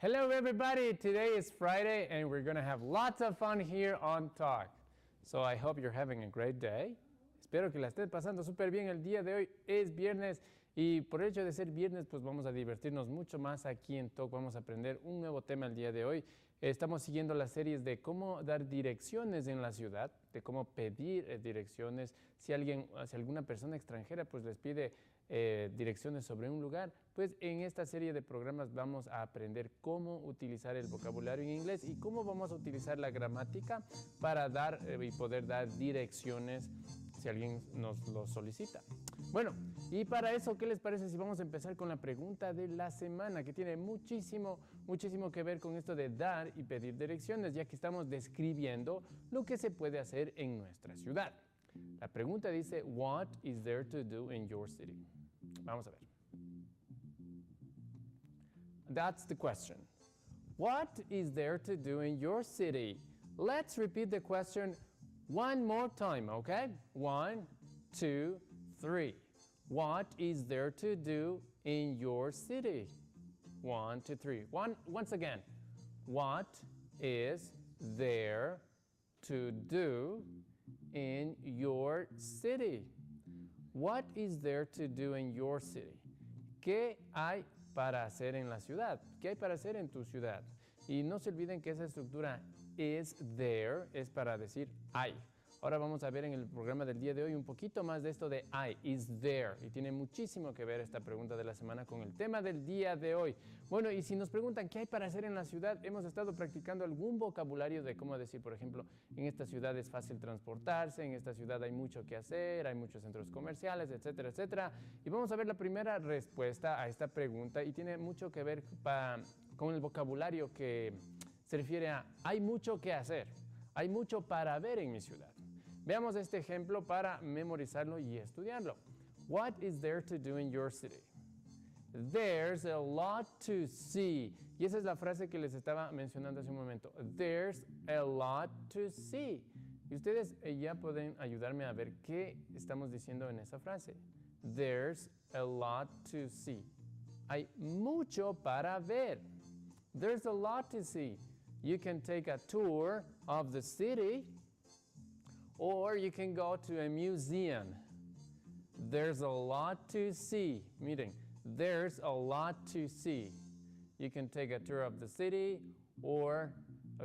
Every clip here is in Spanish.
Hello everybody, today is Friday and we're going to have lots of fun here on Talk. So I hope you're having a great day. Espero que la estén pasando súper bien el día de hoy. Es viernes y por el hecho de ser viernes pues vamos a divertirnos mucho más aquí en Talk. Vamos a aprender un nuevo tema el día de hoy. Estamos siguiendo las series de cómo dar direcciones en la ciudad, de cómo pedir direcciones. Si alguna persona extranjera pues les pide direcciones sobre un lugar, pues en esta serie de programas vamos a aprender cómo utilizar el vocabulario en inglés y cómo vamos a utilizar la gramática para dar y poder dar direcciones si alguien nos lo solicita. Bueno, y para eso, ¿qué les parece si vamos a empezar con la pregunta de la semana, que tiene muchísimo que ver con esto de dar y pedir direcciones, ya que estamos describiendo lo que se puede hacer en nuestra ciudad? La pregunta dice, what is there to do in your city? Vamos a ver. That's the question. What is there to do in your city? Let's repeat the question one more time, okay? 1, 2, 3. What is there to do in your city? 1, 2, 3. Once again. What is there to do in your city? What is there to do in your city? ¿Qué hay para hacer en la ciudad? ¿Qué hay para hacer en tu ciudad? Y no se olviden que esa estructura is there es para decir hay. Ahora vamos a ver en el programa del día de hoy un poquito más de esto de I, is there. Y tiene muchísimo que ver esta pregunta de la semana con el tema del día de hoy. Bueno, y si nos preguntan qué hay para hacer en la ciudad, hemos estado practicando algún vocabulario de cómo decir, por ejemplo, en esta ciudad es fácil transportarse, en esta ciudad hay mucho que hacer, hay muchos centros comerciales, etcétera, etcétera. Y vamos a ver la primera respuesta a esta pregunta y tiene mucho que ver con el vocabulario que se refiere a hay mucho que hacer, hay mucho para ver en mi ciudad. Veamos este ejemplo para memorizarlo y estudiarlo. What is there to do in your city? There's a lot to see. Y esa es la frase que les estaba mencionando hace un momento. There's a lot to see. Y ustedes ya pueden ayudarme a ver qué estamos diciendo en esa frase. There's a lot to see. Hay mucho para ver. There's a lot to see. You can take a tour of the city, or you can go to a museum. There's a lot to see. Miren, there's a lot to see. You can take a tour of the city or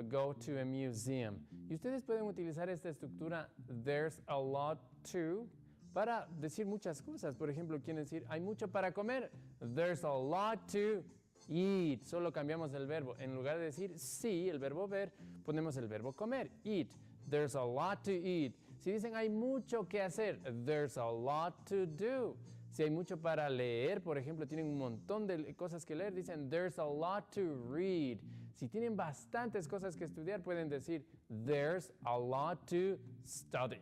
go to a museum. Y ustedes pueden utilizar esta estructura, there's a lot to, para decir muchas cosas. Por ejemplo, quieren decir, hay mucho para comer. There's a lot to eat. Solo cambiamos el verbo. En lugar de decir sí, el verbo ver, ponemos el verbo comer, eat. There's a lot to eat. Si dicen hay mucho que hacer, there's a lot to do. Si hay mucho para leer, por ejemplo, tienen un montón de cosas que leer, dicen there's a lot to read. Si tienen bastantes cosas que estudiar, pueden decir there's a lot to study.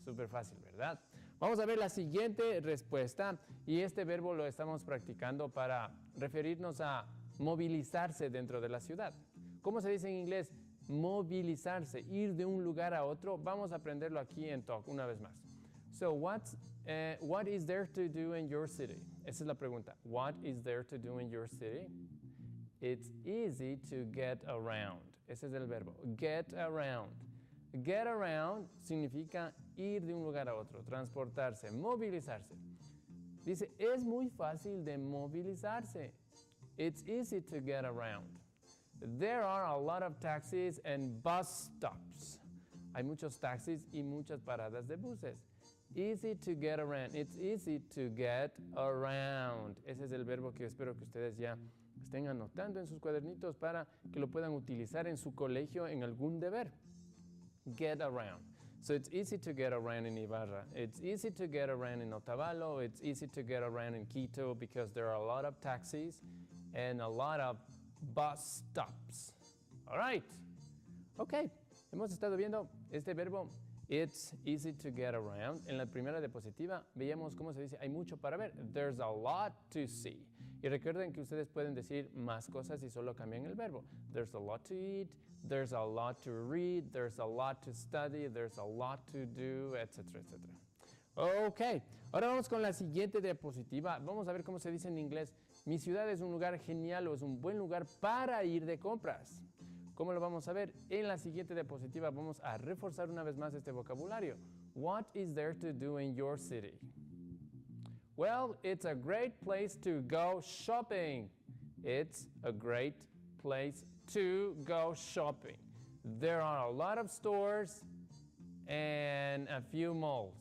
Súper fácil, ¿verdad? Vamos a ver la siguiente respuesta y este verbo lo estamos practicando para referirnos a movilizarse dentro de la ciudad. ¿Cómo se dice en inglés? Movilizarse, ir de un lugar a otro. Vamos a aprenderlo aquí en Talk una vez más. So, what is there to do in your city? Esa es la pregunta. What is there to do in your city? It's easy to get around. Ese es el verbo. Get around. Get around significa ir de un lugar a otro, transportarse, movilizarse. Dice, es muy fácil de movilizarse. It's easy to get around. There are a lot of taxis and bus stops. Hay muchos taxis y muchas paradas de buses. Easy to get around. It's easy to get around. Ese es el verbo que espero que ustedes ya estén anotando en sus cuadernitos para que lo puedan utilizar en su colegio en algún deber. Get around. So it's easy to get around in Ibarra. It's easy to get around in Otavalo. It's easy to get around in Quito because there are a lot of taxis and a lot of bus stops. All right. Ok. Hemos estado viendo este verbo, it's easy to get around. En la primera diapositiva veíamos cómo se dice, hay mucho para ver. There's a lot to see. Y recuerden que ustedes pueden decir más cosas y solo cambian el verbo. There's a lot to eat, there's a lot to read, there's a lot to study, there's a lot to do, etcétera, etcétera. Ok, ahora vamos con la siguiente diapositiva. Vamos a ver cómo se dice en inglés. Mi ciudad es un lugar genial o es un buen lugar para ir de compras. ¿Cómo lo vamos a ver? En la siguiente diapositiva vamos a reforzar una vez más este vocabulario. What is there to do in your city? Well, it's a great place to go shopping. It's a great place to go shopping. There are a lot of stores and a few malls.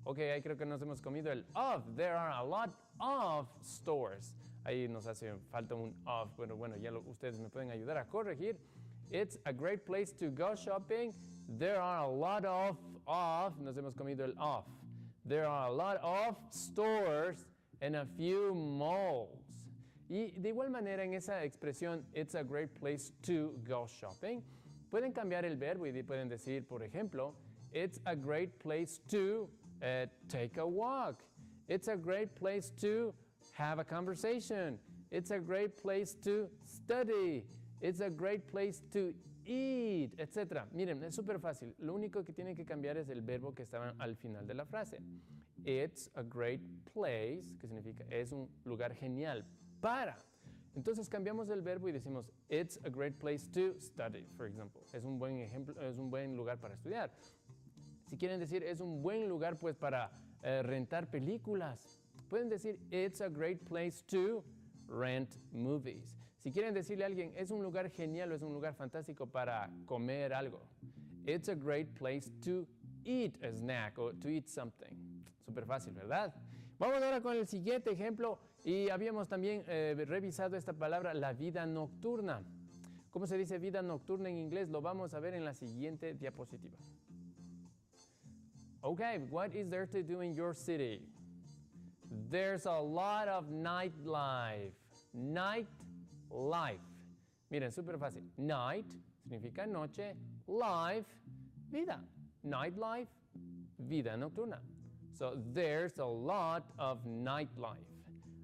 Ok, ahí creo que nos hemos comido el of. There are a lot of stores. Ahí nos hace falta un of. Bueno, ya ustedes me pueden ayudar a corregir. It's a great place to go shopping. There are a lot of. Nos hemos comido el of. There are a lot of stores and a few malls. Y de igual manera en esa expresión, it's a great place to go shopping, pueden cambiar el verbo y pueden decir, por ejemplo, it's a great place to take a walk. It's a great place to have a conversation. It's a great place to study. It's a great place to eat, etc. Miren, es súper fácil. Lo único que tienen que cambiar es el verbo que estaba al final de la frase. It's a great place, que significa es un lugar genial para. Entonces cambiamos el verbo y decimos it's a great place to study, for example. Es un buen ejemplo, es un buen lugar para estudiar. Si quieren decir es un buen lugar pues para rentar películas, pueden decir it's a great place to rent movies. Si quieren decirle a alguien es un lugar genial o es un lugar fantástico para comer algo, it's a great place to eat a snack or to eat something. Súper fácil, ¿verdad? Vamos ahora con el siguiente ejemplo y habíamos también revisado esta palabra, la vida nocturna. ¿Cómo se dice vida nocturna en inglés? Lo vamos a ver en la siguiente diapositiva. Okay, what is there to do in your city? There's a lot of nightlife. Nightlife. Miren, súper fácil. Night significa noche, life, vida. Nightlife, vida nocturna. So there's a lot of nightlife.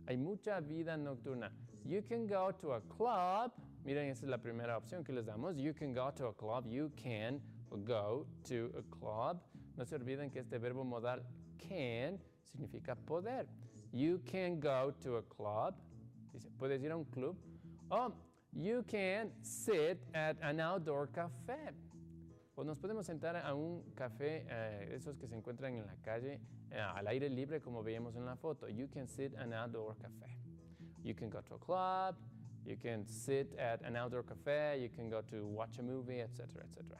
Hay mucha vida nocturna. You can go to a club. Miren, esa es la primera opción que les damos. You can go to a club. You can go to a club. No se olviden que este verbo modal can significa poder. You can go to a club. Dice, puedes ir a un club. Oh, you can sit at an outdoor café. O nos podemos sentar a un café, esos que se encuentran en la calle, al aire libre, como veíamos en la foto. You can sit at an outdoor café. You can go to a club. You can sit at an outdoor café. You can go to watch a movie, etc., etc.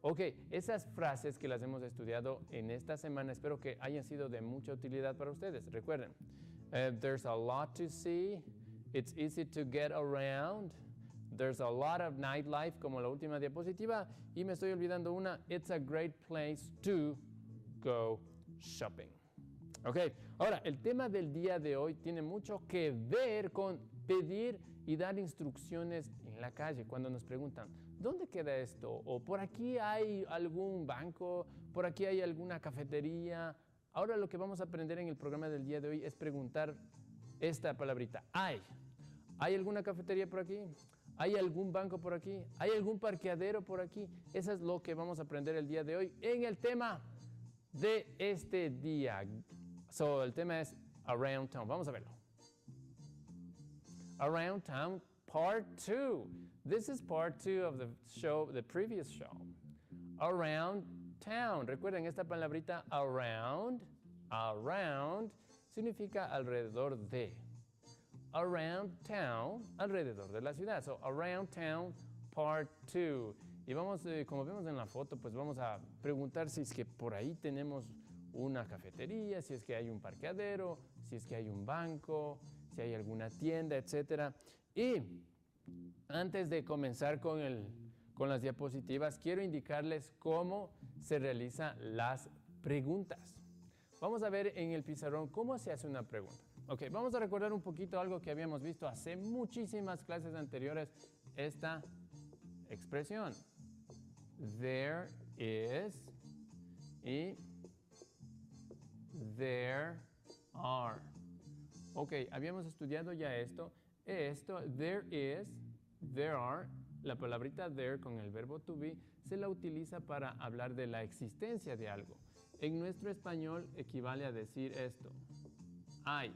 Ok, esas frases que las hemos estudiado en esta semana, espero que hayan sido de mucha utilidad para ustedes. Recuerden, there's a lot to see. It's easy to get around. There's a lot of nightlife, como la última diapositiva. Y me estoy olvidando una. It's a great place to go shopping. Ok, ahora, el tema del día de hoy tiene mucho que ver con pedir y dar instrucciones en la calle. Cuando nos preguntan, ¿dónde queda esto? O por aquí hay algún banco, por aquí hay alguna cafetería. Ahora lo que vamos a aprender en el programa del día de hoy es preguntar esta palabrita. ¿Hay alguna cafetería por aquí? ¿Hay algún banco por aquí? ¿Hay algún parqueadero por aquí? Eso es lo que vamos a aprender el día de hoy en el tema de este día. So, el tema es Around Town. Vamos a verlo. Around Town, Part 2. This is Part 2 of the show, the previous show. Around Town. Recuerden esta palabrita around significa alrededor de. Around town, alrededor de la ciudad. So, Around Town, Part 2. Y vamos, como vemos en la foto, pues vamos a preguntar si es que por ahí tenemos una cafetería, si es que hay un parqueadero, si es que hay un banco, si hay alguna tienda, etc. Y antes de comenzar con las diapositivas, quiero indicarles cómo se realizan las preguntas. Vamos a ver en el pizarrón cómo se hace una pregunta. Ok, vamos a recordar un poquito algo que habíamos visto hace muchísimas clases anteriores, esta expresión. There is y there are. Ok, habíamos estudiado ya esto. There is, there are, la palabrita there con el verbo to be se la utiliza para hablar de la existencia de algo. En nuestro español equivale a decir esto. Hay.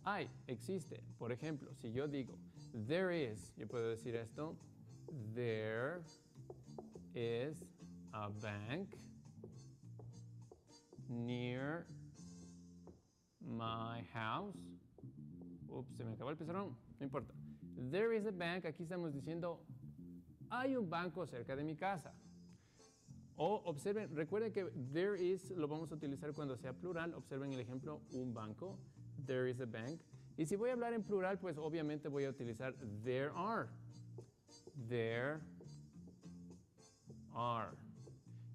Hay, existe. Por ejemplo, si yo digo, there is, yo puedo decir esto. There is a bank near my house. Ups, se me acabó el pizarrón. No importa. There is a bank. Aquí estamos diciendo, hay un banco cerca de mi casa. O observen, recuerden que there is lo vamos a utilizar cuando sea plural. Observen el ejemplo, un banco. There is a bank. Y si voy a hablar en plural, pues obviamente voy a utilizar there are. There are.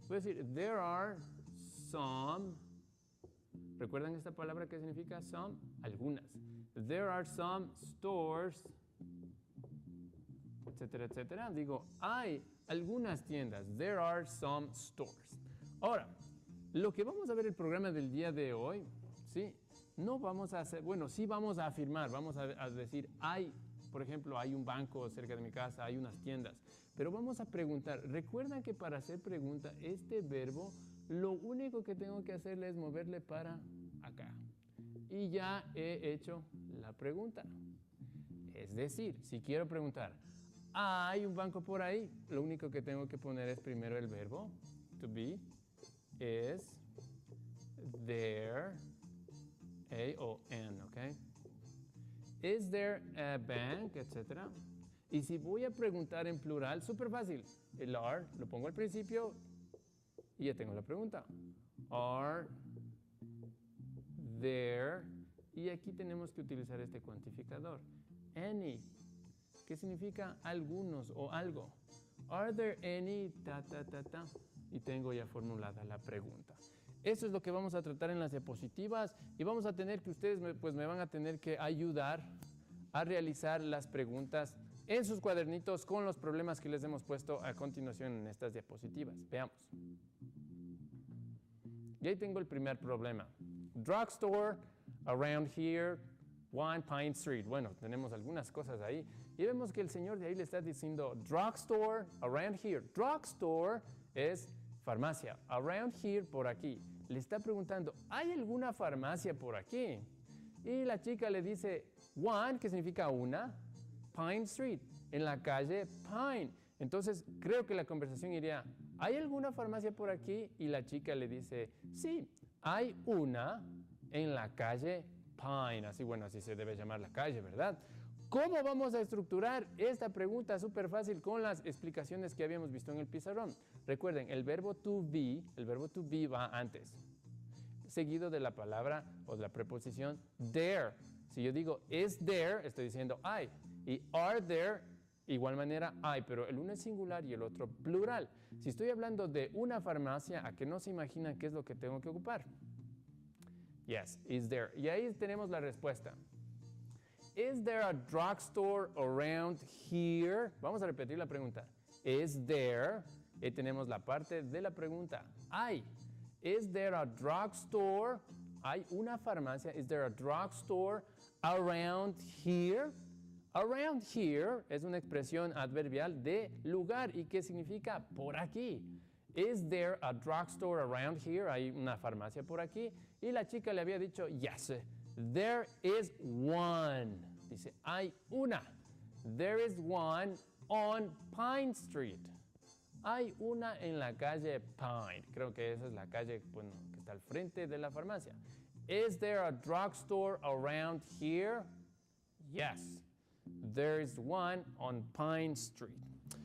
Voy a decir, there are some. ¿Recuerdan esta palabra que significa some? Algunas. There are some stores, etcétera, etcétera. Digo, hay algunas tiendas. There are some stores. Ahora, lo que vamos a ver el programa del día de hoy, ¿sí? No vamos a hacer, bueno, sí vamos a afirmar, vamos a decir, hay, por ejemplo, hay un banco cerca de mi casa, hay unas tiendas. Pero vamos a preguntar. Recuerdan que para hacer pregunta, este verbo, lo único que tengo que hacerle es moverle para acá. Y ya he hecho la pregunta. Es decir, si quiero preguntar, ¿hay un banco por ahí? Lo único que tengo que poner es primero el verbo, to be, is, there, a o n, ¿ok? Is there a bank, etcétera? Y si voy a preguntar en plural, súper fácil. El are lo pongo al principio y ya tengo la pregunta. Are there, y aquí tenemos que utilizar este cuantificador. Any, que significa algunos o algo. Are there any, ta, ta, ta, ta. Y tengo ya formulada la pregunta. Eso es lo que vamos a tratar en las diapositivas y vamos a tener que ustedes me van a tener que ayudar a realizar las preguntas en sus cuadernitos con los problemas que les hemos puesto a continuación en estas diapositivas. Veamos. Y ahí tengo el primer problema. Drugstore around here, 1 Pine Street. Bueno, tenemos algunas cosas ahí. Y vemos que el señor de ahí le está diciendo drugstore around here. Drugstore es farmacia. Around here, por aquí. Le está preguntando, ¿hay alguna farmacia por aquí? Y la chica le dice, one, que significa una, Pine Street, en la calle Pine. Entonces, creo que la conversación iría, ¿hay alguna farmacia por aquí? Y la chica le dice, sí, hay una en la calle Pine. Así, bueno, así se debe llamar la calle, ¿verdad? ¿Cómo vamos a estructurar esta pregunta? Súper fácil con las explicaciones que habíamos visto en el pizarrón. Recuerden, el verbo to be va antes, seguido de la palabra o de la preposición there. Si yo digo is there, estoy diciendo hay. Y are there, igual manera hay, pero el uno es singular y el otro plural. Si estoy hablando de una farmacia, ¿a que no se imaginan qué es lo que tengo que ocupar? Yes, is there. Y ahí tenemos la respuesta. Is there a drugstore around here? Vamos a repetir la pregunta. Is there? Ahí tenemos la parte de la pregunta. Hay. Is there a drugstore? Hay una farmacia. Is there a drugstore around here? Around here es una expresión adverbial de lugar y que significa por aquí. Is there a drugstore around here? Hay una farmacia por aquí. Y la chica le había dicho, yes, there is one. Dice, hay una. There is one on Pine Street. Hay una en la calle Pine. Creo que esa es la calle, bueno, que está al frente de la farmacia. Is there a drugstore around here? Yes. There is one on Pine Street.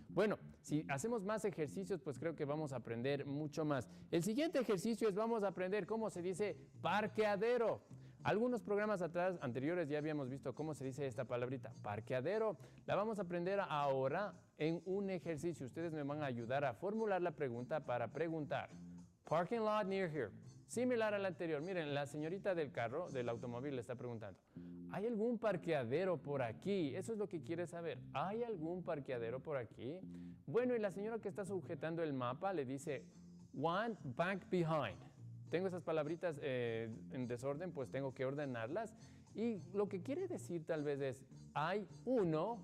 Bueno, si hacemos más ejercicios, pues creo que vamos a aprender mucho más. El siguiente ejercicio es vamos a aprender cómo se dice parqueadero. Algunos programas atrás, anteriores, ya habíamos visto cómo se dice esta palabrita, parqueadero. La vamos a aprender ahora en un ejercicio. Ustedes me van a ayudar a formular la pregunta para preguntar. Parking lot near here. Similar al anterior. Miren, la señorita del carro, del automóvil, le está preguntando, ¿hay algún parqueadero por aquí? Eso es lo que quiere saber. ¿Hay algún parqueadero por aquí? Bueno, y la señora que está sujetando el mapa le dice, one bank behind. Tengo esas palabritas en desorden, pues tengo que ordenarlas. Y lo que quiere decir tal vez es, hay uno,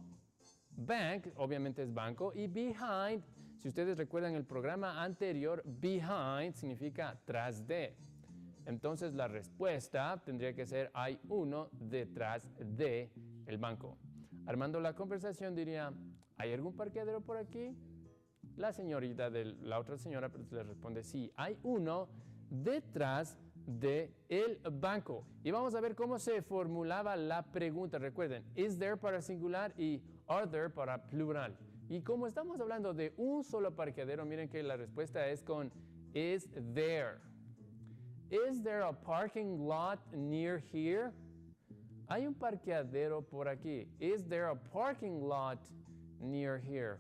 bank, obviamente es banco, y behind Si ustedes recuerdan el programa anterior, behind significa tras de. Entonces la respuesta tendría que ser hay uno detrás de el banco. Armando la conversación diría, ¿hay algún parqueadero por aquí? La señorita de la otra señora le responde, sí, hay uno detrás del banco. Y vamos a ver cómo se formulaba la pregunta. Recuerden, is there para singular y are there para plural. Y como estamos hablando de un solo parqueadero, miren que la respuesta es con is there. Is there a parking lot near here? Hay un parqueadero por aquí. Is there a parking lot near here?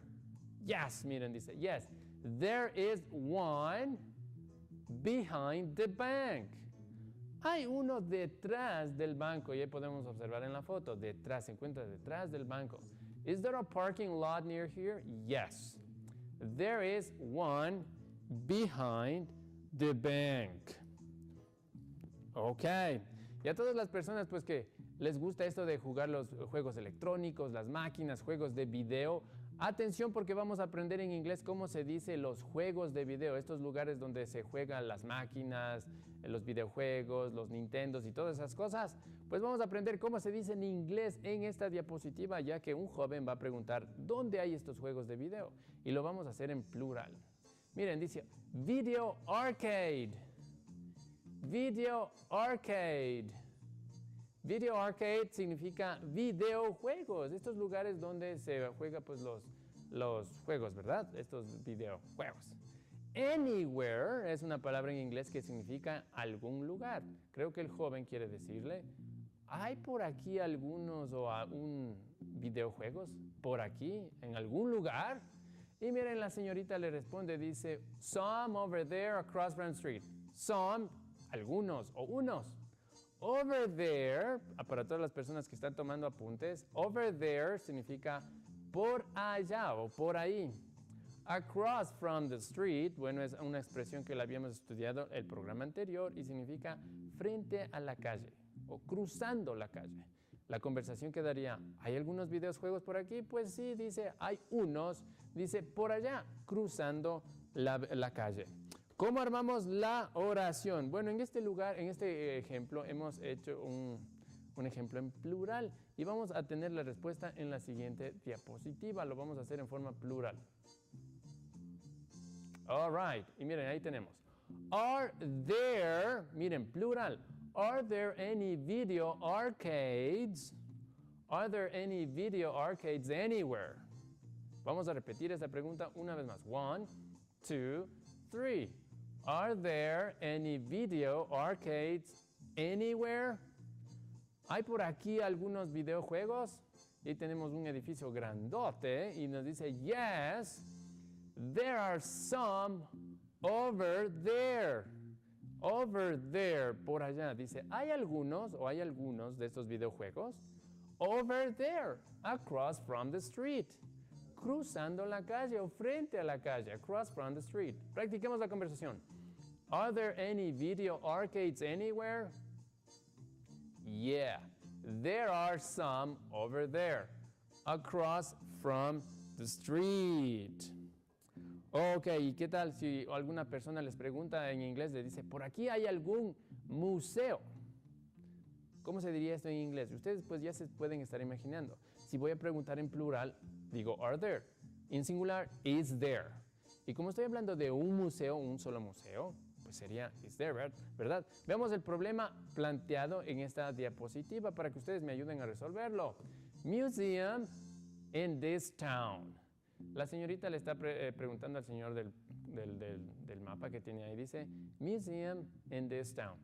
Yes, miren, dice, yes. There is one behind the bank. Hay uno detrás del banco. Y ahí podemos observar en la foto. Detrás, se encuentra detrás del banco. Is there a parking lot near here? Yes. There is one behind the bank. Ok. Y a todas las personas pues que les gusta esto de jugar los juegos electrónicos, las máquinas, juegos de video, atención porque vamos a aprender en inglés cómo se dice los juegos de video, estos lugares donde se juegan las máquinas, los videojuegos, los Nintendos y todas esas cosas. Pues vamos a aprender cómo se dice en inglés en esta diapositiva, ya que un joven va a preguntar ¿dónde hay estos juegos de video? Y lo vamos a hacer en plural. Miren, dice video arcade. Video arcade. Video arcade significa videojuegos. Estos lugares donde se juega pues los juegos, ¿verdad? Estos videojuegos. Anywhere es una palabra en inglés que significa algún lugar. Creo que el joven quiere decirle, ¿hay por aquí algunos o un videojuegos por aquí en algún lugar? Y miren, la señorita le responde, dice, some over there across Brown Street. Some, algunos o unos. Over there, para todas las personas que están tomando apuntes, over there significa por allá o por ahí. Across from the street, bueno, es una expresión que la habíamos estudiado el programa anterior y significa frente a la calle o cruzando la calle. La conversación quedaría, ¿hay algunos videojuegos por aquí? Pues sí, dice, hay unos, dice, por allá, cruzando la calle. ¿Cómo armamos la oración? Bueno, en este lugar, en este ejemplo, hemos hecho un ejemplo en plural y vamos a tener la respuesta en la siguiente diapositiva. Lo vamos a hacer en forma plural. All right. Y miren, ahí tenemos. Are there, miren, plural. Are there any video arcades? Are there any video arcades anywhere? Vamos a repetir esta pregunta una vez más. 1, 2, 3. Are there any video arcades anywhere? ¿Hay por aquí algunos videojuegos? Y tenemos un edificio grandote y nos dice, yes, there are some over there. Over there, por allá. Dice, ¿hay algunos o hay algunos de estos videojuegos? Over there, across from the street. Cruzando la calle o frente a la calle, across from the street. Practiquemos la conversación. Are there any video arcades anywhere? Yeah, there are some over there, across from the street. Ok, ¿y qué tal si alguna persona les pregunta en inglés, le dice, por aquí hay algún museo? ¿Cómo se diría esto en inglés? Ustedes pues ya se pueden estar imaginando. Si voy a preguntar en plural, digo are there. En singular, is there. Y como estoy hablando de un museo, un solo museo, pues sería is there, ¿verdad? Veamos el problema planteado en esta diapositiva para que ustedes me ayuden a resolverlo. Museum in this town. La señorita le está preguntando al señor del mapa que tiene ahí. Dice, museum in this town.